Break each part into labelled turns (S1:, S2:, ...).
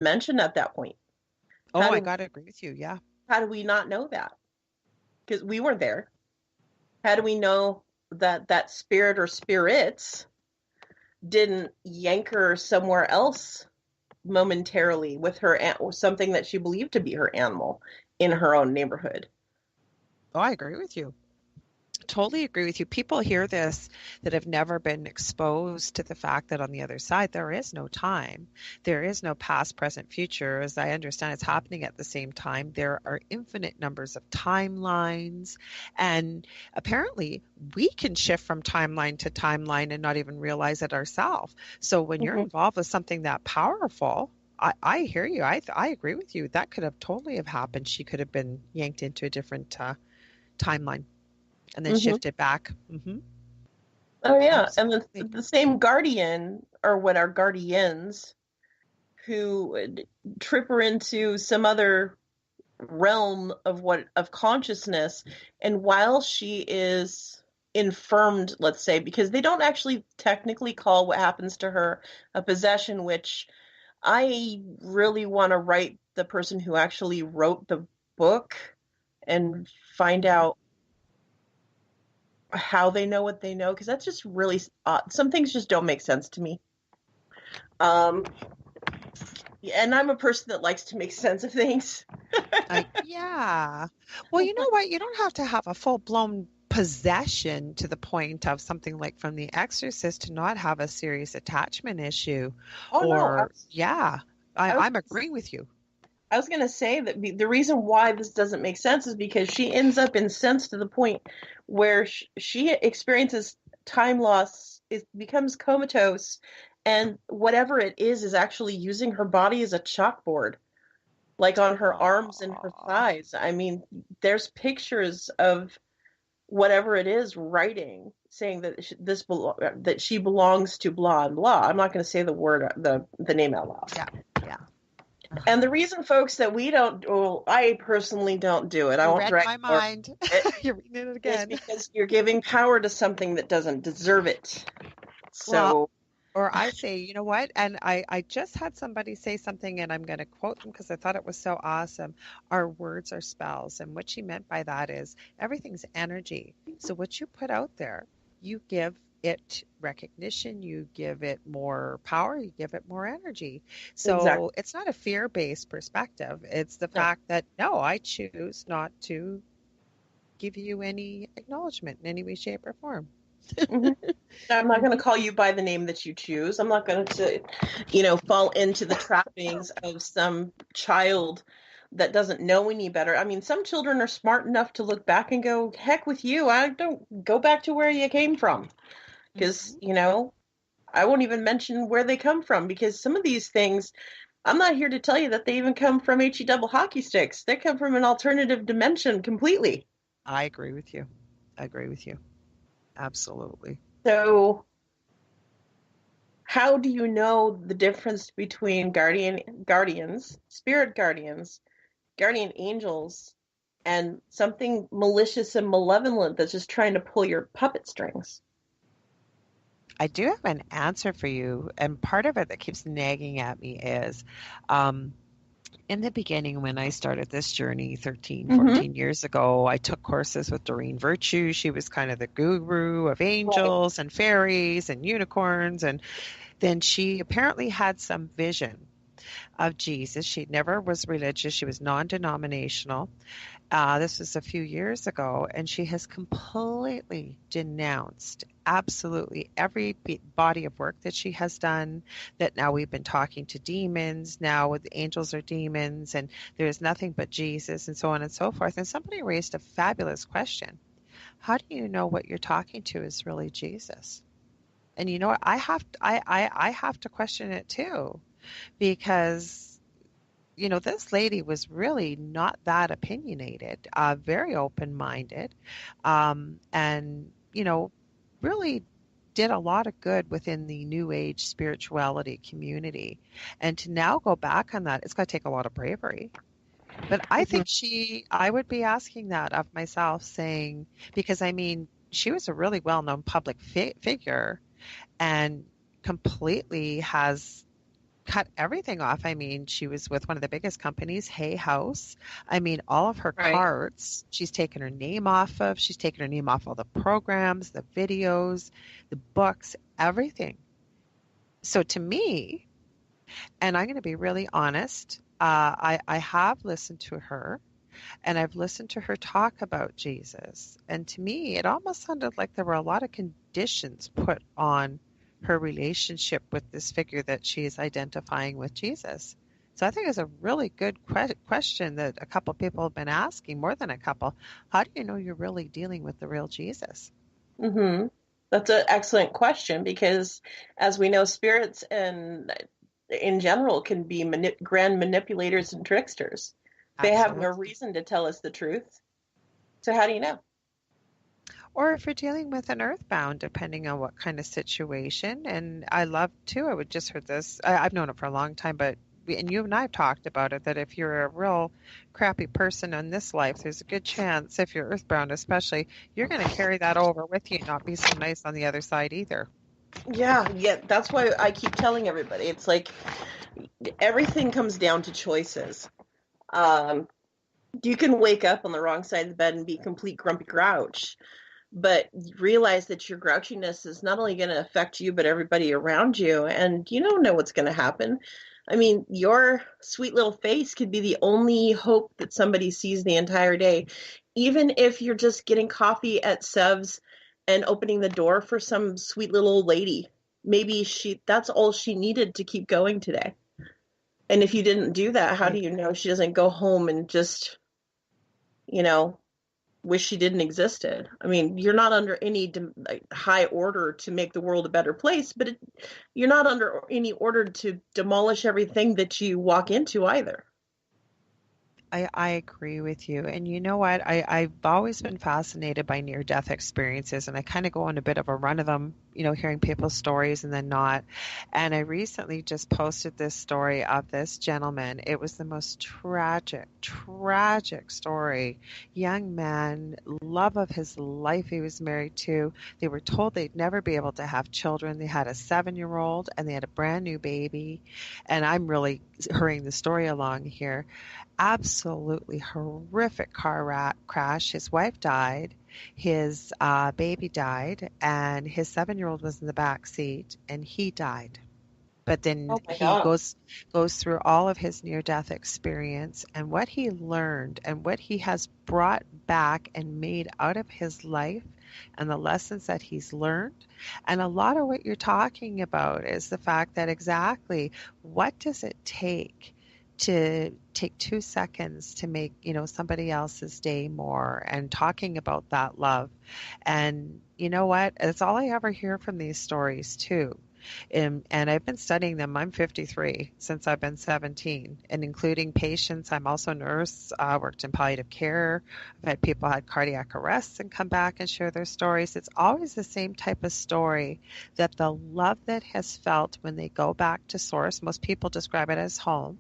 S1: mentioned at that point.
S2: Oh,
S1: How
S2: I
S1: do
S2: gotta agree with you. Yeah.
S1: how do we not know that? Because we weren't there. How do we know that that spirit or spirits didn't yank her somewhere else momentarily with her something that she believed to be her animal in her own neighborhood?
S2: Oh, I agree with you. Totally agree with you. People hear this that have never been exposed to the fact that on the other side, there is no time. There is no past, present, future. As I understand, it's happening at the same time. There are infinite numbers of timelines. And apparently, we can shift from timeline to timeline and not even realize it ourselves. So when you're
S1: Mm-hmm.
S2: involved with something that powerful, I hear you. I agree with you. That could have totally have happened. She could have been yanked into a different timeline and then
S1: Mm-hmm.
S2: shifted back. Hmm.
S1: Oh yeah, and
S2: Absolutely.
S1: the same guardian or what are guardians who would trip her into some other realm of what of consciousness, and while she is infirmed, let's say, because they don't actually technically call what happens to her a possession, which I really want to write the person who actually wrote the book and find out how they know what they know, because that's just really odd. Some things just don't make sense to me. Um, and I'm a person that likes to make sense of things.
S2: Yeah. Well, you know what? You don't have to have a full-blown possession to the point of something like from The Exorcist to not have a serious attachment issue.
S1: Oh no,
S2: Or, yeah,
S1: I was
S2: I'm agreeing with you.
S1: I was going to say that the reason why this doesn't make sense is because she ends up incensed to the point where she experiences time loss, it becomes comatose, and whatever it is actually using her body as a chalkboard, like on her arms and her
S2: Oh,
S1: thighs. I mean, there's pictures of whatever it is writing saying that that she belongs to blah and blah. I'm not going to say the word the name out loud.
S2: yeah, yeah.
S1: And the reason, folks, that we don't, well, I personally don't do it, I
S2: You
S1: won't
S2: read
S1: drag
S2: my
S1: more,
S2: mind.
S1: it
S2: You're reading it
S1: is
S2: again.
S1: because you're giving power to something that doesn't deserve it.
S2: Well,
S1: So,
S2: or I say, you know what? And I just had somebody say something, and I'm going to quote them because I thought it was so awesome. Our words are spells. And what she meant by that is everything's energy. So what you put out there, you give it recognition, you give it more power, you give it more energy.
S1: exactly.
S2: So it's not a fear-based perspective. It's the
S1: No.
S2: fact that, no, I choose not to give you any acknowledgement in any way, shape, or form.
S1: Hmm. I'm not going to
S2: Mhm.
S1: call you by the name that you choose. I'm not going to, fall into the trappings of some child that doesn't know any better. I mean, some children are smart enough to look back and go, heck with you. I don't go back to where you came from. Because,
S2: Mhm.
S1: I won't even mention where they come from because some of these things, I'm not here to tell you that they even come from HE double hockey sticks. They come from an alternative dimension completely.
S2: I agree with you. I agree with you. Absolutely.
S1: So, how do you know the difference between guardians, spirit guardians, guardian angels, and something malicious and malevolent that's just trying to pull your puppet strings?
S2: I do have an answer for you, and part of it that keeps nagging at me is um, in the beginning, when I started this journey 13,
S1: Mm-hmm.
S2: 14 years ago, I took courses with Doreen Virtue. She was kind of the guru of
S1: Right.
S2: angels and fairies and unicorns. And then she apparently had some vision of Jesus. She never was religious, she was non denominational. This was a few years ago, and she has completely denounced absolutely every body of work that she has done. That now we've been talking to demons, now the angels are demons, and there's nothing but Jesus, and so on and so forth. And somebody raised a fabulous question. How do you know what you're talking to is really Jesus? And you know what? I have to question it too, because this lady was really not that opinionated, very open-minded, and, really did a lot of good within the New Age spirituality community. And to now go back on that, it's going to take a lot of bravery. But
S1: Mm-hmm.
S2: I would be asking that of myself, saying, because I mean, she was a really well-known public figure and completely has cut everything off. I mean, she was with one of the biggest companies, Hay House. I mean, all of her
S1: Right.
S2: cards, she's taken her name off of. She's taken her name off all the programs, the videos, the books, everything. So to me, and I'm going to be really honest, I have listened to her and I've listened to her talk about Jesus. And to me, it almost sounded like there were a lot of conditions put on her relationship with this figure that she is identifying with Jesus. So I think it's a really good question that a couple people have been asking, more than a couple. How do you know you're really dealing with the real Jesus?
S1: Mm-hmm. That's an excellent question because, as we know, spirits and in general can be grand manipulators and tricksters. They have no
S2: Absolutely.
S1: reason to tell us the truth. So how do you know?
S2: Or if you're dealing with an earthbound, depending on what kind of situation. And I love too, I would just heard this, I've known it for a long time, but and you and I have talked about it, that if you're a real crappy person in this life, there's a good chance, if you're earthbound especially, you're going to carry that over with you and not be so nice on the other side either.
S1: Yeah, yeah, that's why I keep telling everybody. It's like everything comes down to choices. Um, you can wake up on the wrong side of the bed and be a complete grumpy grouch, but realize that your grouchiness is not only going to affect you, but everybody around you, and you don't know what's going to happen. I mean, your sweet little face could be the only hope that somebody sees the entire day. Even if you're just getting coffee at Sev's and opening the door for some sweet little old lady, maybe that's all she needed to keep going today. And if you didn't do that, how
S2: I
S1: do you know she doesn't go home and just, you know, wish she didn't existed? I mean, you're not under any high order to make the world a better place, but you're not under any order to demolish everything that you walk into either.
S2: I agree with you. And you know what? I've always been fascinated by near death experiences, and I kind of go on a bit of a run of them, hearing people's stories and then not. And I recently just posted this story of this gentleman. It was the most tragic, tragic story. Young man, love of his life he was married to. They were told they'd never be able to have children. They had a 7-year-old and they had a brand new baby. And I'm really hurrying the story along here. Absolutely horrific crash. His wife died, his baby died, and his 7-year-old was in the back seat, and he died. But then
S1: Oh my
S2: he
S1: God.
S2: goes through all of his near-death experience and what he learned and what he has brought back and made out of his life and the lessons that he's learned. And a lot of what you're talking about is the fact that exactly what does it take to take 2 seconds to make somebody else's day more, and talking about that love. And you know what, it's all I ever hear from these stories too. And I've been studying them. I'm 53 since I've been 17, and including patients. I'm also a nurse, worked in palliative care. I've had people had cardiac arrests and come back and share their stories. It's always the same type of story, that the love that has felt when they go back to source, most people describe it as home,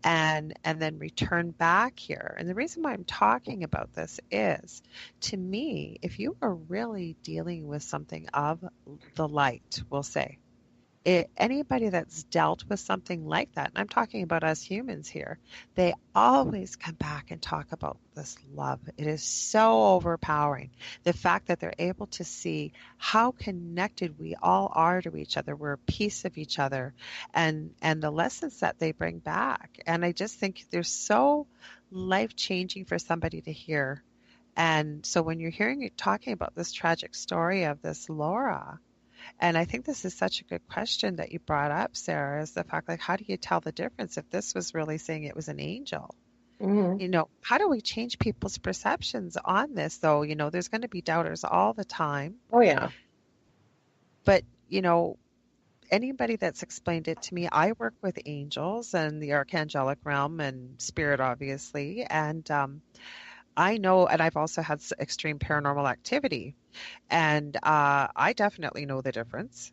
S2: and then return back here. And the reason why I'm talking about this is, to me, if you are really dealing with something of the light, we'll say, anybody that's dealt with something like that, and I'm talking about us humans here, they always come back and talk about this love. It is so overpowering. The fact that they're able to see how connected we all are to each other. We're a piece of each other, and the lessons that they bring back. And I just think they're so life-changing for somebody to hear. And so when you're hearing you talking about this tragic story of this Laura, and I think this is such a good question that you brought up, Sarah, is the fact, like, how do you tell the difference if this was really saying it was an angel?
S1: Hmm.
S2: How do we change people's perceptions on this, though? There's going to be doubters all the time.
S1: Oh yeah.
S2: But, anybody that's explained it to me, I work with angels and the archangelic realm and spirit, obviously. And I know, and I've also had extreme paranormal activity. And I definitely know the difference.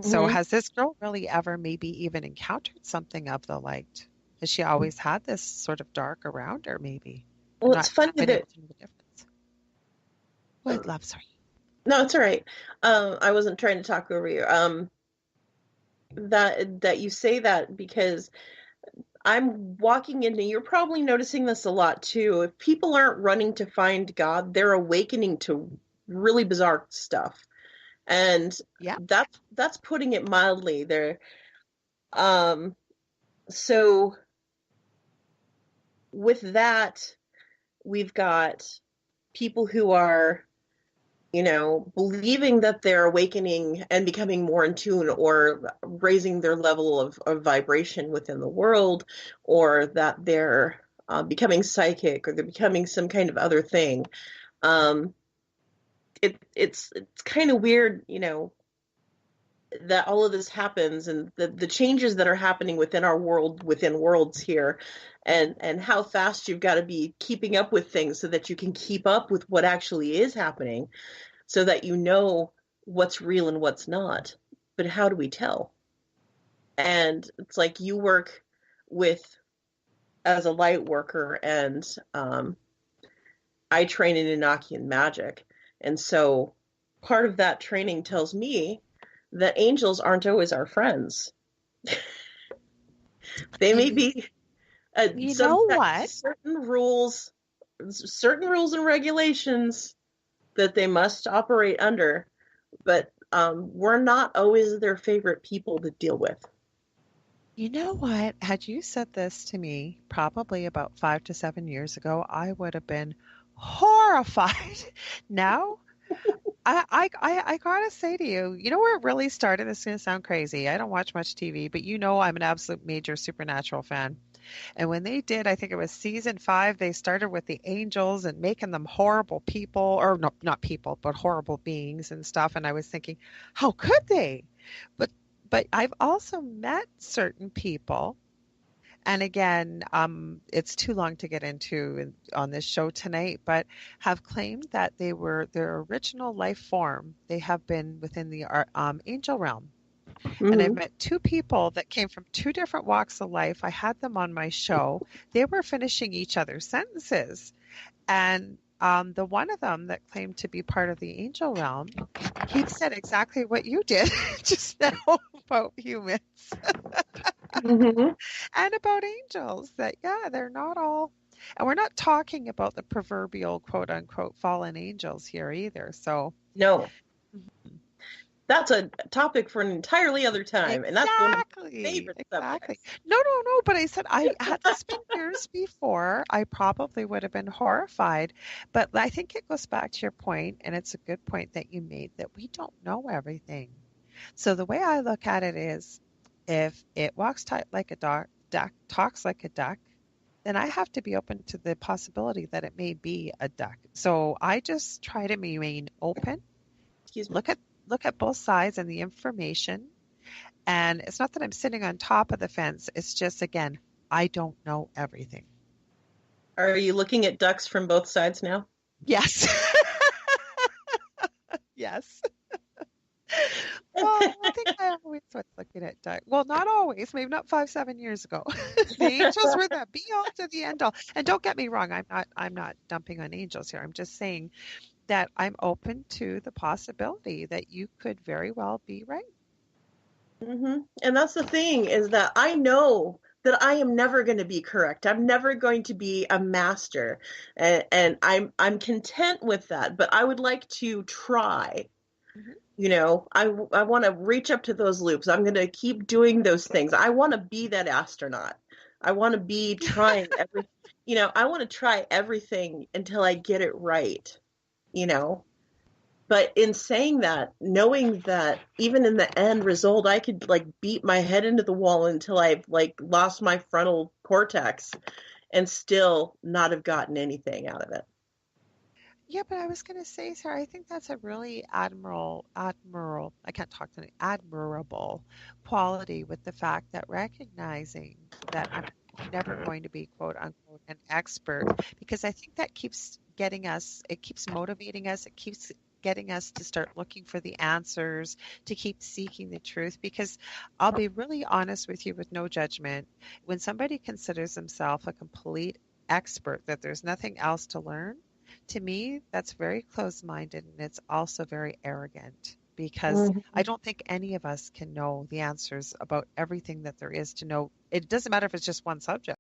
S2: So
S1: Hmm.
S2: has this girl really ever maybe even encountered something of the light? Has she always had this sort of dark around her, maybe, and
S1: Well, it's
S2: not
S1: funny
S2: been
S1: that
S2: able to know the difference? What love, sorry.
S1: no, it's all right. I wasn't trying to talk over you. that you say that, because I'm walking into, you're probably noticing this a lot too. If people aren't running to find God, they're awakening to really bizarre stuff. And
S2: Yeah.
S1: that's putting it mildly. There um so with that, we've got people who are, believing that they're awakening and becoming more in tune, or raising their level of vibration within the world, or that they're becoming psychic, or they're becoming some kind of other thing. Um, it's kind of weird, that all of this happens, and the changes that are happening within our world, within worlds here, and how fast you've got to be keeping up with things so that you can keep up with what actually is happening, so that you know what's real and what's not. But how do we tell? And it's like, you work with, as a light worker, and I train in Enochian magic. And so part of that training tells me that angels aren't always our friends. They may be
S2: You know
S1: subject to
S2: what?
S1: certain rules and regulations that they must operate under, but we're not always their favorite people to deal with.
S2: You know what? Had you said this to me probably about 5 to 7 years ago, I would have been horrified. Now, I gotta say to you, you know where it really started? This is gonna sound crazy. I don't watch much TV, but you know I'm an absolute major supernatural fan. And when they did, I think it was season 5, they started with the angels and making them horrible people, or no, not people, but horrible beings and stuff. And I was thinking, how could they? But but I've also met certain people, and again, it's too long to get into on this show tonight, but have claimed that they were their original life form. They have been within the angel realm. And I've
S1: Mm-hmm.
S2: met two people that came from two different walks of life. I had them on my show. They were finishing each other's sentences. And the one of them that claimed to be part of the angel realm, he said exactly what you did just now about humans
S1: Mm-hmm.
S2: and about angels. That, yeah, they're not all. And we're not talking about the proverbial quote unquote fallen angels here either. So,
S1: No,
S2: mhm.
S1: that's a topic for an entirely other time, and that's one of my
S2: Exactly,
S1: favorite
S2: exactly.
S1: subjects.
S2: No, no, no, but I said I had this been years before, I probably would have been horrified. But I think it goes back to your point, and it's a good point that you made that we don't know everything. So the way I look at it is if it walks like a duck, talks like a duck, then I have to be open to the possibility that it may be a duck. So I just try to remain open,
S1: Excuse me.
S2: look at both sides and the information, and it's not that I'm sitting on top of the fence. It's just, again, I don't know everything.
S1: Are you looking at ducks from both sides now?
S2: Yes. Yes. Well, I think I always was looking at duck. Well, not always, maybe not 5, 7 years ago. The angels were the be all to the end all. And don't get me wrong, I'm not dumping on angels here. I'm just saying that I'm open to the possibility that you could very well be right.
S1: Hmm. And that's the thing, is that I know that I am never going to be correct. I'm never going to be a master, and I'm content with that. But I would like to try.
S2: Mhm.
S1: I want to reach up to those loops. I'm going to keep doing those things. I want to be that astronaut. I want to be trying I want to try everything until I get it right, you know. But in saying that, knowing that even in the end result, I could like beat my head into the wall until I've like lost my frontal cortex and still not have gotten anything out of it.
S2: Yeah, but I was going to say, Sarah, I think that's a really I can't talk tonight, admirable quality with the fact that recognizing that I'm never going to be quote unquote an expert, because I think that keeps getting us, it keeps motivating us, it keeps getting us to start looking for the answers, to keep seeking the truth. Because I'll be really honest with you with no judgment. When somebody considers themselves a complete expert, that there's nothing else to learn, to me, that's very close minded and it's also very arrogant. because I don't think any of us can know the answers about everything that there is to know. It doesn't matter if it's just one subject.